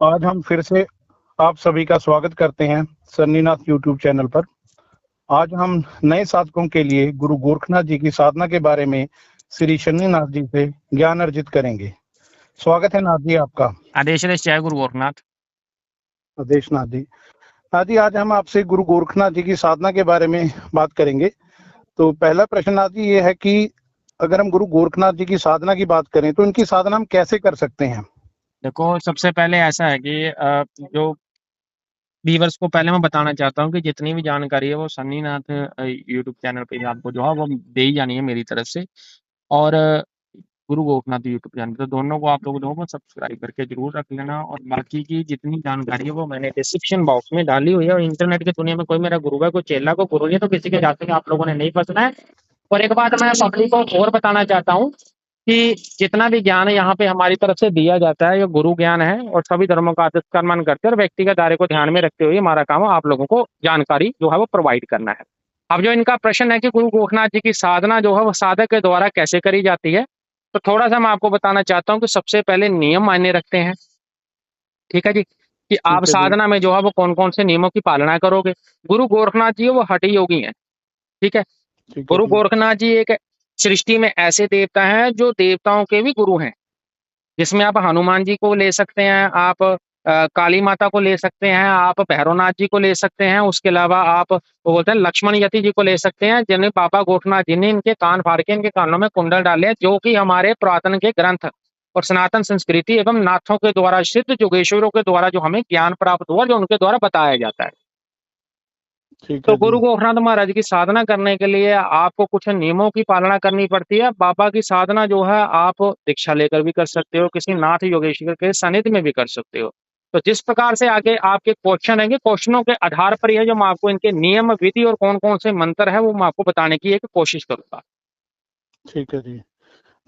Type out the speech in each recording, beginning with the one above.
आज हम फिर से आप सभी का स्वागत करते हैं सन्नीनाथ यूट्यूब चैनल पर। आज हम नए साधकों के लिए गुरु गोरखनाथ जी की साधना के बारे में श्री शनिनाथ जी से ज्ञान अर्जित करेंगे। स्वागत है नाथ जी आपका। आदेश जय गुरु गोरखनाथ। आदेश नाथ जी। नाथ जी, आज हम आपसे गुरु गोरखनाथ जी की साधना के बारे में बात करेंगे। तो पहला प्रश्न नाथ जी ये है कि अगर हम गुरु गोरखनाथ जी की साधना की बात करें तो इनकी साधना हम कैसे कर सकते हैं? देखो, सबसे पहले ऐसा है कि जो व्यूअर्स को पहले मैं बताना चाहता हूँ कि जितनी भी जानकारी है वो सन्नीनाथ यूट्यूब चैनल पे आपको जो है वो दे ही जानी है मेरी तरफ से। और गुरु गोरखनाथ यूट्यूब चैनल, तो दोनों को आप लोग जो है वो सब्सक्राइब करके जरूर रख लेना। और बाकी की जितनी जानकारी है वो मैंने डिस्क्रिप्शन बॉक्स में डाली हुई है। और इंटरनेट की दुनिया में कोई मेरा गुरु है, कोई चेला को गुरु नहीं है, तो किसी के जाते आप लोगों ने नहीं फंसना है। और एक बात मैं पब्लिक को और बताना चाहता हूँ कि जितना भी ज्ञान यहाँ पे हमारी तरफ से दिया जाता है ये गुरु ज्ञान है, और सभी धर्मों का आदर सम्मान करते हैं और व्यक्तिगत दायरे को ध्यान में रखते हुए हमारा काम है आप लोगों को जानकारी जो है वो प्रोवाइड करना है। अब जो इनका प्रश्न है कि गुरु गोरखनाथ जी की साधना जो है वो साधक के द्वारा कैसे करी जाती है, तो थोड़ा सा मैं आपको बताना चाहता हूँ कि सबसे पहले नियम मायने रखते हैं। ठीक है जी, कि आप ठीक है जी। साधना में जो है वो कौन कौन से नियमों की पालना करोगे। गुरु गोरखनाथ जी वो हठी योगी हैं। ठीक है। ठीक है गुरु जी। गोरखनाथ जी एक सृष्टि में ऐसे देवता हैं जो देवताओं के भी गुरु हैं, जिसमें आप हनुमान जी को ले सकते हैं, आप काली माता को ले सकते हैं, आप भैरवनाथ जी को ले सकते हैं। उसके अलावा आप वो बोलते हैं लक्ष्मण यति जी को ले सकते हैं, जिन्हें बाबा गोरखनाथ जी ने इनके कान फाड़ के इनके कानों में कुंडल डाले हैं, जो कि हमारे पुरातन के ग्रंथ और सनातन संस्कृति एवं नाथों के द्वारा, सिद्ध योगेश्वरों के द्वारा जो हमें ज्ञान प्राप्त हुआ, जो उनके द्वारा बताया जाता है। ठीक तो है जी। गुरु गोरखनाथ महाराज की साधना करने के लिए आपको कुछ नियमों की पालना करनी पड़ती है। बाबा की साधना जो है आप दीक्षा लेकर भी कर सकते हो, किसी नाथ योगेश्वर के सानिध्य में भी कर सकते हो। तो जिस प्रकार से आगे आपके क्वेश्चन रहेंगे, क्वेश्चनों के आधार पर यह जो मैं आपको इनके नियम विधि और कौन कौन से मंत्र है वो मैं आपको बताने की एक कोशिश करूंगा। ठीक है जी।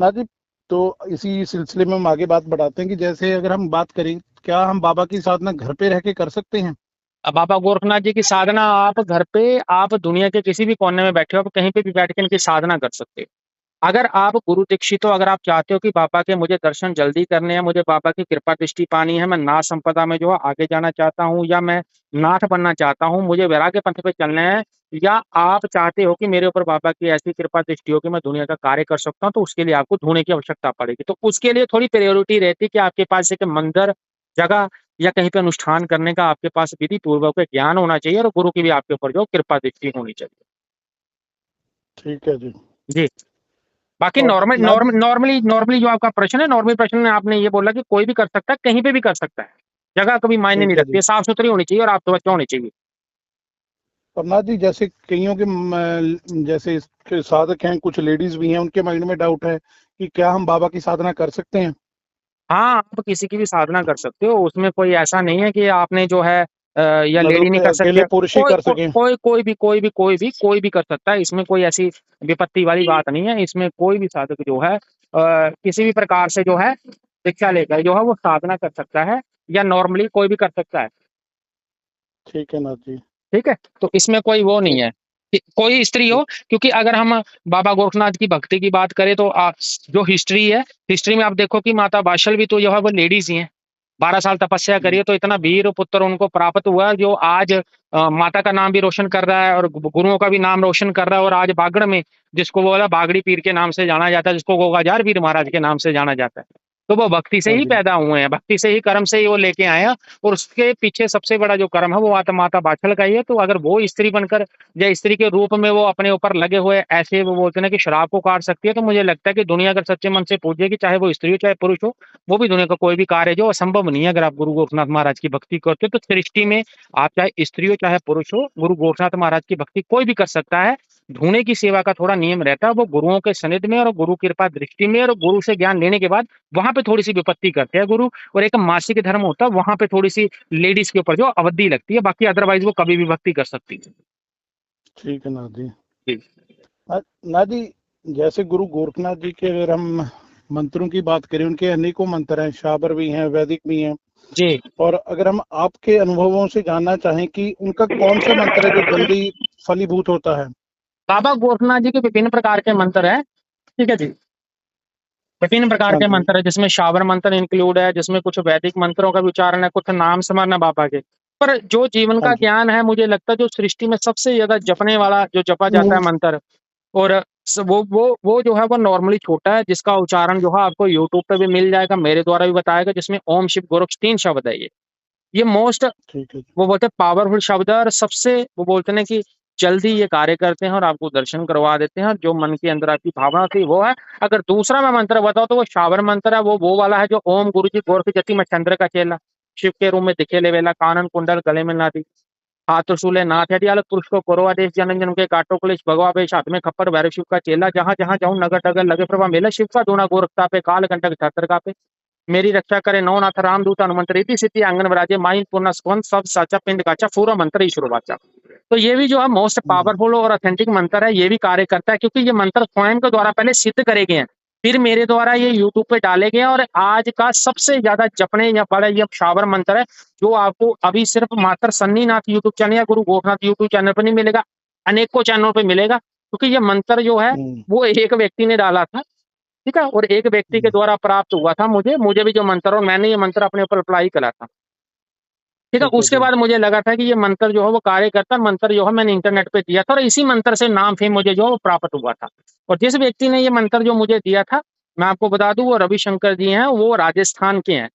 नाथ जी, तो इसी सिलसिले में हम आगे बात बढ़ाते हैं कि जैसे अगर हम बात करें, क्या हम बाबा की साधना घर पे रह के कर सकते हैं? अब बाबा गोरखनाथ जी की साधना आप घर पे, आप दुनिया के किसी भी कोने में बैठे हो, आप कहीं पे भी बैठ के इनकी साधना कर सकते हो। अगर आप गुरु दीक्षित हो, अगर आप चाहते हो कि बाबा के मुझे दर्शन जल्दी करने हैं, मुझे बाबा की कृपा दृष्टि पानी है, मैं नाथ संपदा में जो है आगे जाना चाहता हूँ, या मैं नाथ बनना चाहता हूँ, मुझे वैराग्य पंथ पे चलना है, या आप चाहते हो कि मेरे ऊपर बाबा की ऐसी कृपा दृष्टि हो कि मैं दुनिया का कार्य कर सकता हूँ, तो उसके लिए आपको ढूंढने की आवश्यकता पड़ेगी। तो उसके लिए थोड़ी प्रायोरिटी रहती है कि आपके पास एक मंदिर, जगह या कहीं पे अनुष्ठान करने का आपके पास विधि पूर्वक ज्ञान होना चाहिए, और गुरु की भी आपके ऊपर जो कृपा दृष्टि होनी चाहिए। ठीक है जी। जी। बाकी और नाथ जी, नॉर्मली जो आपका प्रश्न है, नॉर्मल प्रश्न में आपने ये बोला कि कोई भी कर सकता है, कहीं पे भी कर सकता है, जगह कभी मायने नहीं ठीक है रखती जी। है, साफ सुथरी होनी चाहिए और आप तो बच्चा होनी चाहिए। और नाथ जी, जैसे कईयों के जैसे इसके साधक हैं, कुछ लेडीज भी हैं, उनके माइंड में डाउट है कि क्या हम बाबा की साधना कर सकते हैं? हाँ, आप किसी की भी साधना कर सकते हो, उसमें कोई ऐसा नहीं है कि आपने जो है या मतलब लेडी नहीं कि कर सकते। अकेले पुरुष ही कर सकें? कोई भी कर सकता है, इसमें कोई ऐसी विपत्ति वाली बात नहीं है। इसमें कोई भी साधक जो है किसी भी प्रकार से जो है दीक्षा लेकर जो है वो साधना कर सकता है, या नॉर्मली कोई भी कर सकता है। ठीक है नाथ जी। ठीक है। तो इसमें कोई वो नहीं ठीक। है कि कोई स्त्री हो, ठीक। क्योंकि अगर हम बाबा गोरखनाथ की भक्ति की बात करें तो जो हिस्ट्री है, हिस्ट्री में आप देखो कि माता बाशल भी तो जो है वो लेडीज ही हैं। 12 साल तपस्या करी है, तो इतना वीर पुत्र उनको प्राप्त हुआ जो आज माता का नाम भी रोशन कर रहा है और गुरुओं का भी नाम रोशन कर रहा है। और आज बागड़ में जिसको वो बोला बागड़ी पीर के नाम से जाना जाता है, जिसको गोगाजार वीर महाराज के नाम से जाना जाता है, तो वो भक्ति से हाँ ही जी। पैदा हुए हैं, भक्ति से ही कर्म से ही वो लेके आए हैं। और उसके पीछे सबसे बड़ा जो कर्म है वो माता बाछल का ही है। तो अगर वो स्त्री बनकर या स्त्री के रूप में वो अपने ऊपर लगे हुए ऐसे वो बोलते हैं ना कि शराब को काट सकती है, तो मुझे लगता है कि दुनिया अगर सच्चे मन से पूछेगी, चाहे वो स्त्री हो चाहे पुरुष हो, वो भी दुनिया का कोई भी कार्य जो असंभव नहीं है अगर आप गुरु गोरखनाथ महाराज की भक्ति करते हो। तो सृष्टि में आप चाहे स्त्री हो चाहे पुरुष हो, गुरु गोरखनाथ महाराज की भक्ति कोई भी कर सकता है। ढूंढे की सेवा का थोड़ा नियम रहता है, वो गुरुओं के सनिध में और गुरु कृपा दृष्टि में और गुरु से ज्ञान लेने के बाद वहां पे थोड़ी सी विपत्ति करते हैं गुरु। और एक मासिक धर्म होता है, वहां पे थोड़ी सी लेडीज के ऊपर जो अवधि लगती है, बाकी अदरवाइज वो कभी भी भक्ति कर सकती ठीक है नाथ जी। है। नाथ जी, जैसे गुरु गोरखनाथ जी के अगर हम मंत्रों की बात करें, उनके अनेकों मंत्र हैं, शाबर भी हैं, वैदिक भी हैं। जी। और अगर हम आपके अनुभवों से जानना चाहें कि उनका कौन सा मंत्र है जो जल्दी फलीभूत होता है? बाबा गोरखनाथ जी के विभिन्न प्रकार के मंत्र हैं। ठीक है जी। विभिन्न प्रकार हाँ के जी। मंत्र है, जिसमें शावर मंत्र इंक्लूड है, जिसमें कुछ वैदिक मंत्रों का भी उच्चारण है, कुछ नाम स्मरण है बाबा के। पर जो जीवन हाँ का जी। ज्ञान है, मुझे लगता है जो सृष्टि में सबसे ज्यादा जपने वाला जो जपा जाता है मंत्र, और वो जो है वो नॉर्मली छोटा है, जिसका उच्चारण जो है आपको यूट्यूब पे भी मिल जाएगा, मेरे द्वारा भी बताएगा, जिसमें ओम शिव गोरक्ष 3 शब्द है ये मोस्ट, ठीक है। वो बोलते हैं पावरफुल शब्द है, और सबसे वो बोलते हैं कि जल्दी ये कार्य करते हैं और आपको दर्शन करवा देते हैं, और जो मन के अंदर आपकी भावना थी वो है। अगर दूसरा मैं मंत्र बताऊं तो वो शावर मंत्र है, वो वाला है जो ओम गुरु जी गोरख जति में चंद्र का चेला, शिव के रूम में दिखे ले वेला, कानन कुंडल गले में नादी, हाथ त्रिशूल नाथ हटियाल पुरुष को करो आदेश, जन्म जन्म के काटो क्लेश भगवा वेश, हाथ में खप्पर भैरव शिव का चेला, जहां जहां जाऊं नगर डगर लगे प्रभा मेला, शिव का दूना गोरखता पे काल कंटक छत्र का पे, मेरी रक्षा करे नौनाथ रामदूत हनुमंत रीति सिद्धि आंगन विराजे, माई पूर्ण स्कंद सब साचा पिंड काचा पूरा मंत्र ईश्वर वाचा। तो ये भी जो है मोस्ट हम्म, पावरफुल और ऑथेंटिक मंत्र है, ये भी कार्य करता है, क्योंकि ये मंत्र स्वयं के द्वारा पहले सिद्ध करे गए हैं, फिर मेरे द्वारा ये यूट्यूब पे डाले गए हैं, और आज का सबसे ज्यादा जपने या बड़ा ये शावर मंत्र है, जो आपको अभी सिर्फ मात्र सन्नीनाथ यूट्यूब चैनल या गुरु गोरखनाथ यूट्यूब चैनल पर नहीं मिलेगा, अनेकों चैनलों पे मिलेगा, क्योंकि ये मंत्र जो है हम्म, वो एक व्यक्ति ने डाला था, ठीक है, और एक व्यक्ति के हम्म, द्वारा प्राप्त हुआ था मुझे भी जो मंत्र, और मैंने ये मंत्र अपने ऊपर अप्लाई करा था, ठीक है। ठीक है उसके जी। बाद मुझे लगा था कि ये मंत्र जो है वो कार्य करता है, मंत्र जो है मैंने इंटरनेट पे दिया था, और इसी मंत्र से नाम फेम मुझे जो है वो प्राप्त हुआ था। और जिस व्यक्ति ने ये मंत्र जो मुझे दिया था, मैं आपको बता दूं, वो रविशंकर जी हैं, वो राजस्थान के हैं,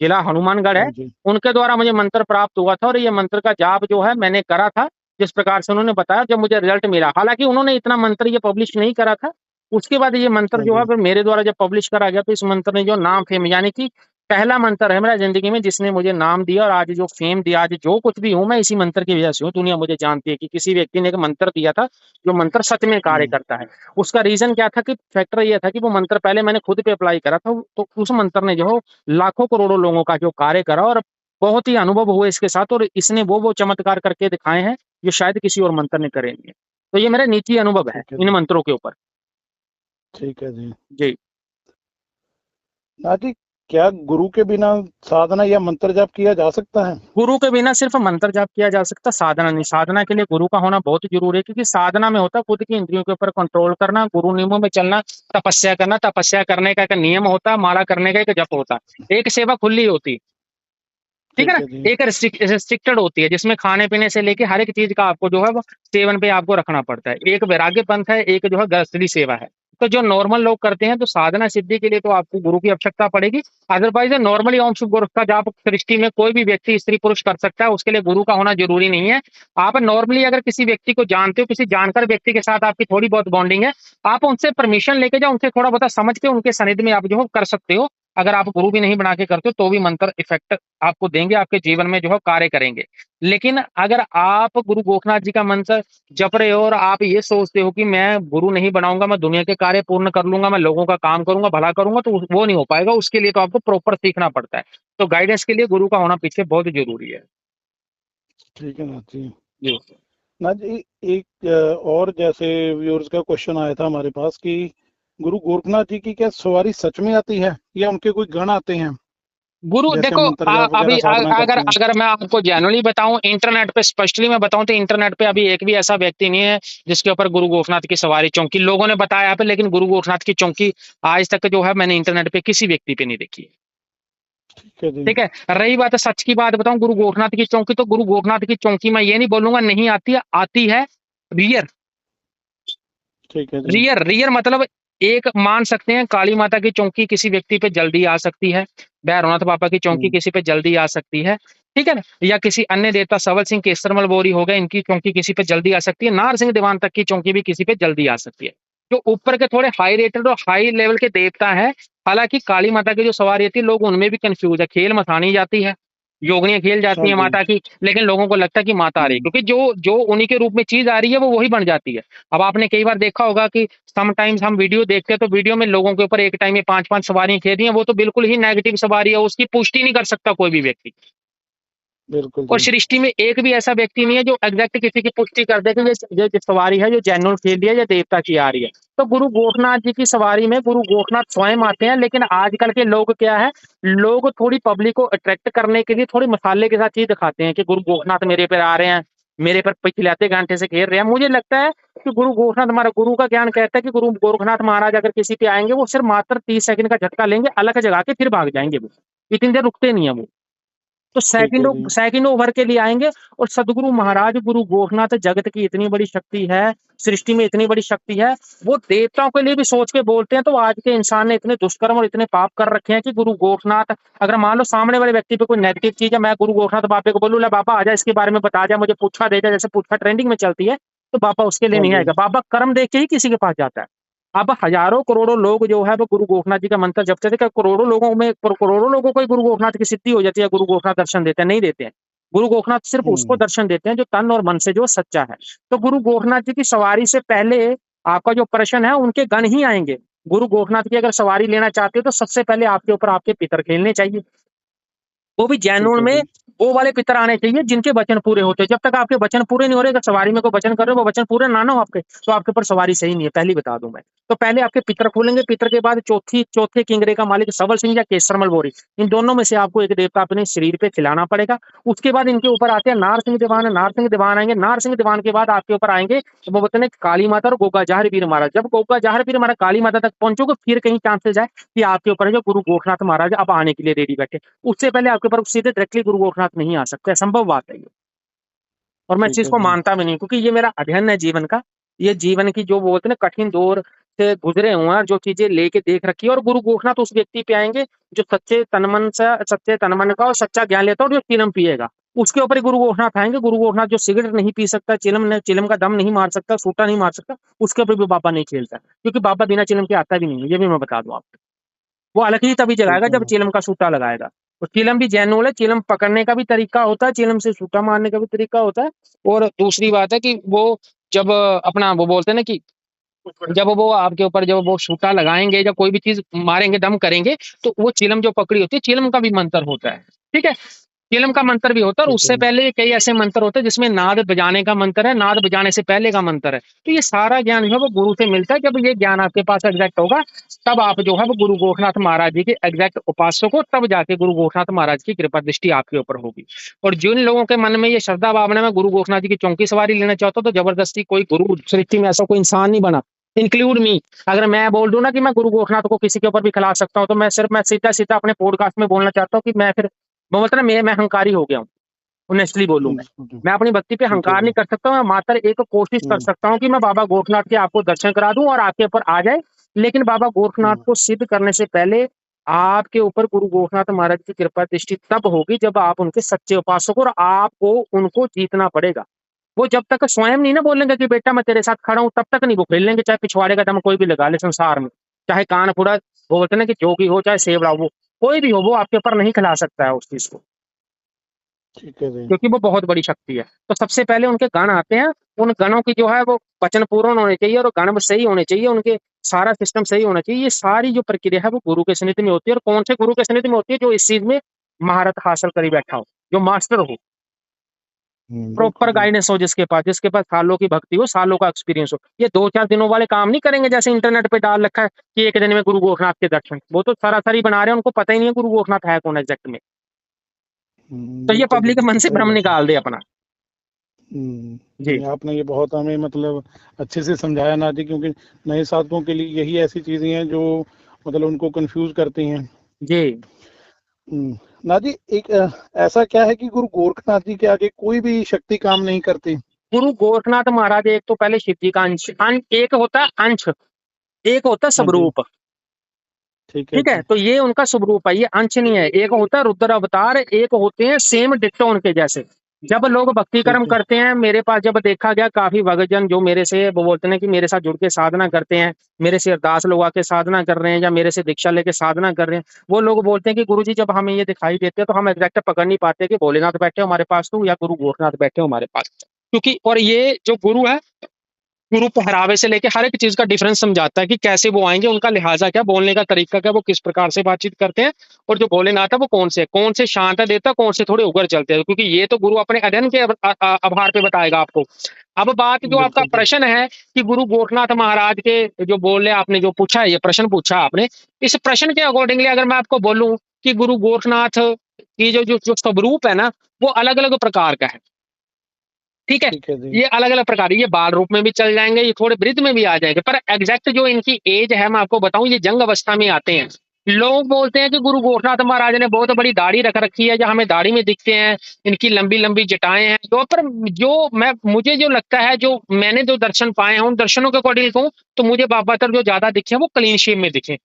जिला हनुमानगढ़ है, हाँ जी। उनके द्वारा मुझे मंत्र प्राप्त हुआ था, और ये मंत्र का जाप जो है मैंने करा था, जिस प्रकार से उन्होंने बताया, जब मुझे रिजल्ट मिला, हालांकि उन्होंने इतना मंत्र ये पब्लिश नहीं करा था। उसके बाद ये मंत्र हाँ जो है जी। फिर मेरे द्वारा जब पब्लिश करा गया, तो इस मंत्र ने जो नाम फेम, यानी कि पहला मंत्र है मेरा जिंदगी में जिसने मुझे नाम दिया, और आज जो फेम दिया, आज जो कुछ भी हूं मैं इसी मंत्र की वजह से हूँ। दुनिया मुझे जानती है कि किसी व्यक्ति ने एक मंत्र दिया था, जो मंत्र सच में कार्य हम्म, करता है। उसका रीजन क्या था, कि फैक्टर ये था कि वो मंत्र पहले मैंने खुद पे अप्लाई करा था, तो उस मंत्र ने जो लाखों करोड़ों लोगों का जो कार्य करा, और बहुत ही अनुभव हुए इसके साथ, और इसने वो चमत्कार करके दिखाए हैं जो शायद किसी और मंत्र ने करे नहीं है। तो ये मेरा निजी अनुभव है ठीक है इन जी। मंत्रों के ऊपर। ठीक है जी। जी। नाथ जी, क्या गुरु के बिना साधना या मंत्र जाप किया जा सकता है? गुरु के बिना सिर्फ मंत्र जाप किया जा सकता, साधना नहीं। साधना के लिए गुरु का होना बहुत जरूरी है, क्योंकि साधना में होता है खुद की इंद्रियों के ऊपर कंट्रोल करना, गुरु नियमों में चलना, तपस्या करना। तपस्या करने का एक नियम होता है, माला करने का एक जप होता है, एक सेवा खुली होती है, ठीक है ना। ठीक है जी। एक रिस्ट्रिक्टेड होती है, जिसमें खाने पीने से लेके हर एक चीज का आपको जो है वो सेवन पे आपको रखना पड़ता है। एक वैराग्य पंथ है, एक जो है गृहस्थी सेवा है। तो जो नॉर्मल लोग करते हैं, तो साधना सिद्धि के लिए तो आपको गुरु की आवश्यकता पड़ेगी। अदरवाइज नॉर्मली ओम शिव गुरु का जाप सृष्टि में कोई भी व्यक्ति स्त्री पुरुष कर सकता है, उसके लिए गुरु का होना जरूरी नहीं है। आप नॉर्मली अगर किसी व्यक्ति को जानते हो, किसी जानकार व्यक्ति के साथ आपकी थोड़ी बहुत बॉन्डिंग है, आप उनसे परमिशन लेके जाओ, उनसे थोड़ा बहुत समझ के उनके सानिध्य में आप जो है कर सकते हो। अगर आप गुरु भी नहीं बना के करते हो, तो भी मंत्र इफेक्ट आपको देंगे, आपके जीवन में जो है कार्य करेंगे। लेकिन अगर आप गुरु गोरखनाथ जी का मंत्र जप रहे हो, और आप ये सोचते हो कि मैं गुरु नहीं बनाऊंगा, मैं दुनिया के कार्य पूर्ण कर लूंगा, मैं लोगों का काम करूंगा, भला करूंगा, तो वो नहीं हो पाएगा। उसके लिए तो आपको प्रॉपर सीखना पड़ता है। तो गाइडेंस के लिए गुरु का होना पीछे बहुत जरूरी है। ठीक है नाथ जी। जी। नाथ जी, एक और जैसे व्यूअर्स का क्वेश्चन आया था हमारे पास कि गुरु गोरखनाथ जी की क्या सवारी सच में आती है या उनके कोई गण आते हैं गुरु जैसे देखो, मंत्र जाप वगैरह साधना अगर करते हैं? अगर मैं आपको जेन्युइनली बताऊं, इंटरनेट पे स्पष्टली मैं बताऊं, तो इंटरनेट पे अभी एक भी ऐसा व्यक्ति नहीं है जिसके ऊपर गुरु गोरखनाथ की सवारी चौकी लोगों ने बताया पे, लेकिन गुरु गोरखनाथ की चौकी आज तक जो है मैंने इंटरनेट पे किसी व्यक्ति पे नहीं देखी है। ठीक है जी। ठीक है। रही बात है सच की बात बताऊं, गुरु गोरखनाथ की चौकी, तो गुरु गोरखनाथ की चौकी मैं ये नहीं बोलूंगा नहीं आती है, आती है। रियर, ठीक है जी। रियर रियर मतलब, एक मान सकते हैं काली माता की चौकी किसी व्यक्ति पे जल्दी आ सकती है, भैरवनाथ बाबा की चौकी हम्म, किसी पे जल्दी आ सकती है, ठीक है ना। या किसी अन्य देवता सवल सिंह केसरमल बोरी हो गए, इनकी चौकी किसी पे जल्दी आ सकती है। नार सिंह दीवान तक की चौकी भी किसी पे जल्दी आ सकती है। जो ऊपर के थोड़े हाई रेटेड और हाई लेवल के देवता हैं, हालांकि काली माता की जो सवारी होती है, लोग उनमें भी कंफ्यूज है, खेल मथानी जाती है, योगनियां खेल जाती हाँ है जी। माता की, लेकिन लोगों को लगता है कि माता आ रही है, हम्म, क्योंकि जो जो उन्हीं के रूप में चीज आ रही है वो वही बन जाती है। अब आपने कई बार देखा होगा कि समटाइम्स हम वीडियो देखते हैं, तो वीडियो में लोगों के ऊपर एक टाइम में 5-5 सवारियां खेल रही हैं, वो तो बिल्कुल ही नेगेटिव सवारी है, उसकी पुष्टि नहीं कर सकता कोई भी व्यक्ति। बिल्कुल और जी। सृष्टि में एक भी ऐसा व्यक्ति नहीं है जो एग्जैक्ट किसी की पुष्टि कर दे कि ये सवारी है जो जैनुअल खेल रही है या देवता की आ रही है। तो गुरु गोरखनाथ जी की सवारी में गुरु गोरखनाथ स्वयं आते हैं, लेकिन आजकल के लोग क्या है, लोग थोड़ी पब्लिक को अट्रैक्ट करने के लिए थोड़ी मसाले के साथ चीज दिखाते हैं कि गुरु गोरखनाथ मेरे पे आ रहे हैं, मेरे पर पिछले घंटे से घेर रहे हैं। मुझे लगता है कि गुरु गोरखनाथ, हमारा गुरु का ज्ञान कहता है कि गुरु गोरखनाथ महाराज अगर किसी पे आएंगे, वो सिर्फ मात्र 30 सेकंड का झटका लेंगे, अलग जगा के फिर भाग जाएंगे। वो इतनी देर रुकते नहीं है वो। तो ठीक है सेकंडों जी। सेकंडों भर के लिए आएंगे। और सदगुरु महाराज गुरु गोरखनाथ जगत की इतनी बड़ी शक्ति है, सृष्टि में इतनी बड़ी शक्ति है, वो देवताओं के लिए भी सोच के बोलते हैं। तो आज के इंसान ने इतने दुष्कर्म और इतने पाप कर रखे हैं कि गुरु गोरखनाथ, अगर मान लो सामने वाले व्यक्ति पे कोई नेगेटिव चीज है, मैं गुरु गोरखनाथ बाबे को बोलूँ, ले बाबा आजा इसके बारे में बता जा, मुझे पूछा दे जा, जैसे पूछा ट्रेंडिंग में चलती है, तो बाबा उसके लिए हाँ नहीं जी। आएगा। बाबा कर्म देख के ही किसी के पास जाता है। अब हजारों करोड़ों लोग जो है वो गुरु गोरखनाथ जी का मंत्र जपते थे, क्या करोड़ों लोगों को ही गुरु गोरखनाथ की सिद्धि हो जाती है? गुरु गोरखनाथ दर्शन देते हैं? नहीं देते हैं। गुरु गोरखनाथ सिर्फ उसको हम्म। दर्शन देते हैं जो तन और मन से जो सच्चा है। तो गुरु गोरखनाथ जी की सवारी से पहले आपका जो प्रश्न है, उनके गण ही आएंगे। गुरु गोरखनाथ की अगर सवारी लेना चाहते हो तो सबसे पहले आपके ऊपर आपके पितर खेलने चाहिए। वो भी ठीक जैनून है में जी। वो वाले पितर आने चाहिए जिनके वचन पूरे होते हैं। जब तक आपके वचन पूरे नहीं हो रहे, अगर सवारी में कोई वचन कर रहे हो, वो वचन पूरे ना हो आपके, तो आपके ऊपर सवारी सही नहीं है, पहले बता दूं मैं। तो पहले आपके पितर खोलेंगे, पितर के बाद चौथे किंगरे का मालिक सबल सिंह या केसरमल बोरी, इन दोनों में से आपको एक देवता अपने शरीर पे खिलाना पड़ेगा। उसके बाद इनके ऊपर आते हैं नार सिंह दीवान, नार सिंह दीवान आएंगे, नार सिंह दीवान के बाद आपके ऊपर आएंगे, तो वो बोलते हैं काली माता और गोगा जहर वीर महाराज। जब गोगा जहर वीर महाराज काली माता तक पहुंचोगे, फिर कहीं चांसेस है कि आपके ऊपर जो गुरु गोरखनाथ महाराज अब आने के लिए रेडी बैठे। उससे पहले आपके ऊपर सीधे डायरेक्टली गुरु गोरखनाथ नहीं आ सकते, असंभव बात है ये। और मैं इस ठीक चीज है को जी। मानता भी नहीं, क्योंकि ये मेरा अध्ययन है जीवन का। ये जीवन की जो बोलते हैं ना कठिन दौर से गुजरे हुए हैं, जो चीजें लेके देख रखी है। और गुरु गोरखनाथ उस व्यक्ति पे आएंगे जो सच्चे तन मन का और सच्चा ज्ञान लेता है, और जो चिलम पिएगा उसके ऊपर ही गुरु गोरखनाथ आएंगे। गुरु गोरखनाथ जो सिगरेट नहीं पी सकता, चिलम का दम नहीं मार सकता, सूटा नहीं मार सकता, उसके ऊपर भी बाबा नहीं खेलता, क्योंकि बाबा बिना चिलम के आता भी नहीं है, ये भी मैं बता दूं आपको। वो अलग ही तभी जगाएगा ठीक है जब चिलम का सूटा लगाएगा। तो चिलम भी जैनूल है, चिलम पकड़ने का भी तरीका होता है, चिलम से सूटा मारने का भी तरीका होता है। और दूसरी बात है कि वो जब अपना वो बोलते हैं ना कि जब वो आपके ऊपर जब वो सूटा लगाएंगे, जब कोई भी चीज मारेंगे, दम करेंगे, तो वो चिलम जो पकड़ी होती है, चिलम का भी मंत्र होता है। ठीक है, चिलम का मंत्र भी होता है, और ठीक है उससे जी। पहले कई ऐसे मंत्र होते हैं जिसमें नाद बजाने का मंत्र है, नाद बजाने से पहले का मंत्र है। तो ये सारा ज्ञान जो है वो गुरु से मिलता है। जब ये ज्ञान आपके पास एग्जैक्ट होगा, तब आप जो है वो गुरु गोरखनाथ महाराज जी के एग्जैक्ट उपासक हो, तब जाके गुरु गोरखनाथ महाराज की कृपा दृष्टि आपके ऊपर होगी। और जिन लोगों के मन में ये श्रद्धा भावना में गुरु गोरखनाथ जी की चौकी सवारी लेना चाहता हो, तो जबरदस्ती कोई गुरु सृष्टि में ऐसा कोई इंसान नहीं बना, इंक्लूड मी। अगर मैं बोल दूं ना कि मैं गुरु गोरखनाथ को किसी के ऊपर भी खिला सकता हूँ, तो मैं सीधा सीधा अपने पॉडकास्ट में बोलना चाहता हूँ कि मैं फिर वो मतलब मैं हंकारी हो गया हूँ। ऑनेस्टली बोलूं जी। मैं अपनी भक्ति पे ठीक है अहंकार जी। नहीं कर सकता। मैं मात्र एक कोशिश कर हम्म। सकता हूँ कि मैं बाबा गोरखनाथ के आपको दर्शन करा दूं और आपके ऊपर आ जाए। लेकिन बाबा गोरखनाथ हम्म। को सिद्ध करने से पहले आपके ऊपर गुरु गोरखनाथ महाराज की कृपा दृष्टि तब होगी जब आप उनके सच्चे उपासक हो, और आपको उनको जीतना पड़ेगा। वो जब तक स्वयं नहीं ना बोलेंगे कि बेटा मैं तेरे साथ खड़ा हूं, तब तक नहीं वो खेल लेंगे, चाहे पिछवाड़े का दम कोई भी लगा ले संसार में, चाहे कानपुरा वो बोलते ना कि जोगी हो चाहे सेवड़ा, वो कोई भी हो, वो आपके ऊपर नहीं खिला सकता है उस चीज को, ठीक है जी। क्योंकि वो बहुत बड़ी शक्ति है। तो सबसे पहले उनके गण आते हैं, उन गणों की जो है वो वचन पूर्ण होने चाहिए, और गण सही होने चाहिए, उनके सारा सिस्टम सही होना चाहिए। ये सारी जो प्रक्रिया है वो गुरु के सानिध्य में होती है। और कौन से गुरु के सानिध्य में होती है? जो इस चीज में महारत हासिल करी बैठा हो, जो मास्टर हो, बिल्कुल प्रॉपर जी। गाइडेंस हो, जिसके पास सालों की भक्ति हो, सालों का एक्सपीरियंस हो। ये 2-4 दिनों वाले काम नहीं करेंगे जैसे इंटरनेट पे डाल रखा है कि एक दिन में गुरु गोरखनाथ के दर्शन। वो तो सरासरी बना रहे हैं, उनको पता ही नहीं है गुरु गोरखनाथ है कौन एग्जैक्ट में। तो ये बिल्कुल जी, पब्लिक के मन से सही भ्रम बात है। निकाल दे अपना। जी नहीं, आपने ये बहुत हमें मतलब अच्छे से समझाया ना जी, क्योंकि नए साधकों के लिए यही ऐसी चीजें हैं जो मतलब उनको कंफ्यूज करती हैं। जी। ना जी, एक ऐसा क्या है कि गुरु गोरखनाथ जी के आगे कोई भी शक्ति काम नहीं करती? गुरु गोरखनाथ महाराज एक तो पहले शिव जी का एक होता है अंश, एक होता है हाँ जी। स्वरूप। ठीक है ठीक है, जी। तो ये उनका स्वरूप है, ये अंश नहीं है। एक होता है रुद्र अवतार, एक होते हैं सेम डिट्टो उनके जैसे। जब लोग भक्ति कर्म ठीक है। करते हैं, मेरे पास जब देखा गया काफी भक्तजन जो मेरे से वो बोलते हैं कि मेरे साथ जुड़ के साधना करते हैं, मेरे से अरदास लोग आके साधना कर रहे हैं, या मेरे से दीक्षा लेके साधना कर रहे हैं, वो लोग बोलते हैं कि गुरु जी जब हमें ये दिखाई देते हैं तो हम एग्जैक्ट पकड़ नहीं पाते कि भोलेनाथ बैठे हो हमारे पास तो, या गुरु गोरखनाथ बैठे हो हमारे पास। क्योंकि और ये जो गुरु है, गुरु पहरावे से लेके हर एक चीज का डिफरेंस समझाता है कि कैसे वो आएंगे, उनका लिहाजा क्या, बोलने का तरीका क्या, वो किस प्रकार से बातचीत करते हैं। और जो भोलेनाथ है वो कौन से शांत देता, कौन से थोड़े उगर चलते हैं, क्योंकि ये तो गुरु अपने अध्ययन के आधार पे बताएगा आपको। अब बात जो आपका बिल्कुल जी। प्रश्न है कि गुरु गोरखनाथ महाराज के जो बोले, आपने जो पूछा है, ये प्रश्न पूछा आपने, इस प्रश्न के अकॉर्डिंगली अगर मैं आपको बोलूं कि गुरु गोरखनाथ की जो जो जो स्वरूप है ना, वो अलग अलग प्रकार का है। ठीक है। ठीक है जी। ये अलग अलग प्रकार, ये बाल रूप में भी चल जाएंगे, ये थोड़े वृद्ध में भी आ जाएंगे, पर एग्जैक्ट जो इनकी एज है मैं आपको बताऊं, ये जंग अवस्था में आते हैं। लोग बोलते हैं कि गुरु गोरखनाथ महाराज ने बहुत बड़ी दाढ़ी रख रखी है, जो हमें दाढ़ी में दिखते हैं, इनकी लंबी लंबी जटाएं हैं, जो पर जो मैं मुझे जो लगता है, जो मैंने जो दर्शन पाए हैं, उन दर्शनों के अकॉर्डिंग कहूँ तो मुझे बाबातर जो ज्यादा दिखे वो क्लीन शेव में दिखे।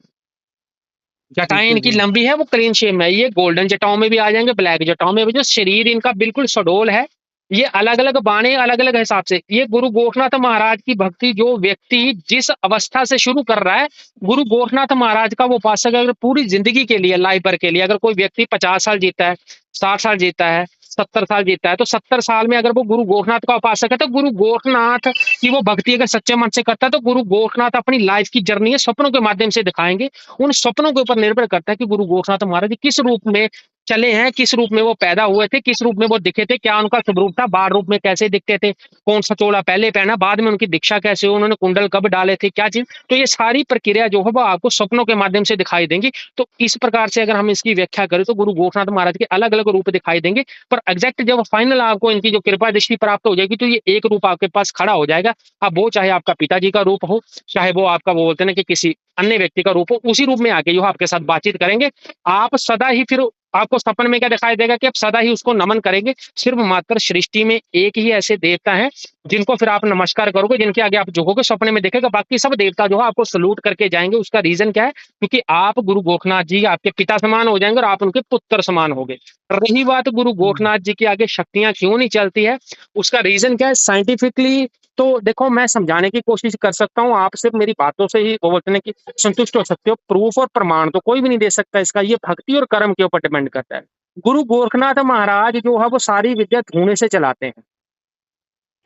जटाएं ठीक है इनकी जी। लंबी है, वो क्लीन शेव में है। ये गोल्डन जटाओं में भी आ जाएंगे, ब्लैक जटाओं में भी। जो शरीर इनका बिल्कुल सडोल है। ये अलग अलग बाणे, अलग अलग हिसाब से। ये गुरु गोरखनाथ महाराज की भक्ति जो व्यक्ति जिस अवस्था से शुरू कर रहा है, गुरु गोरखनाथ महाराज का वो उपासक अगर पूरी जिंदगी के लिए, लाइफ भर के लिए, अगर कोई व्यक्ति 50 साल जीता है, 60 साल जीता है, 70 साल जीता है, तो 70 साल में अगर वो गुरु गोरखनाथ का उपासक है, तो गुरु गोरखनाथ की वो भक्ति अगर सच्चे मन से करता है, तो गुरु गोरखनाथ अपनी लाइफ की जर्नी है सपनों के माध्यम से दिखाएंगे। उन सपनों के ऊपर निर्भर करता है कि गुरु गोरखनाथ महाराज जी किस रूप में चले हैं, किस रूप में वो पैदा हुए थे, किस रूप में वो दिखे थे, क्या उनका स्वरूप था, बाल रूप में कैसे दिखते थे, कौन सा चोला पहले पहना, बाद में उनकी दीक्षा कैसे हुई, उन्होंने कुंडल कब डाले थे, क्या चीज। तो ये सारी प्रक्रिया जो है वो आपको सपनों के माध्यम से दिखाई देंगी। तो इस प्रकार से अगर हम इसकी व्याख्या करें तो गुरु गोरखनाथ महाराज के अलग अलग रूप दिखाई देंगे। पर एग्जैक्ट जब फाइनल आपको इनकी जो कृपा दृष्टि प्राप्त हो जाएगी, तो ये एक रूप आपके पास खड़ा हो जाएगा। अब वो चाहे आपका पिताजी का रूप हो, चाहे वो आपका वो बोलते हैं ना कि किसी अन्य व्यक्ति का रूप हो, उसी रूप में आके जो आपके साथ बातचीत करेंगे। आप सदा ही फिर आपको सपन में क्या दिखाई देगा कि आप सदा ही उसको नमन करेंगे। सिर्फ मात्र सृष्टि में एक ही ऐसे देवता हैं जिनको फिर आप नमस्कार करोगे, जिनके आगे आप झुकोगे, सपने में देखेगा, बाकी सब देवता जो है आपको सलूट करके जाएंगे। उसका रीजन क्या है? क्योंकि आप गुरु गोरखनाथ जी आपके पिता समान हो जाएंगे और आप उनके पुत्र समान होंगे। रही बात गुरु हम्म, गोरखनाथ जी की आगे शक्तियां क्यों नहीं चलती है, उसका रीजन क्या है साइंटिफिकली। तो देखो, मैं समझाने की कोशिश कर सकता हूँ, आप सिर्फ मेरी बातों से ही वो बोलते हैं कि संतुष्ट हो सकते हो। प्रूफ और प्रमाण तो कोई भी नहीं दे सकता इसका, ये भक्ति और कर्म के ऊपर डिपेंड करता है। गुरु गोरखनाथ महाराज जो है वो सारी विद्या धूने से चलाते हैं।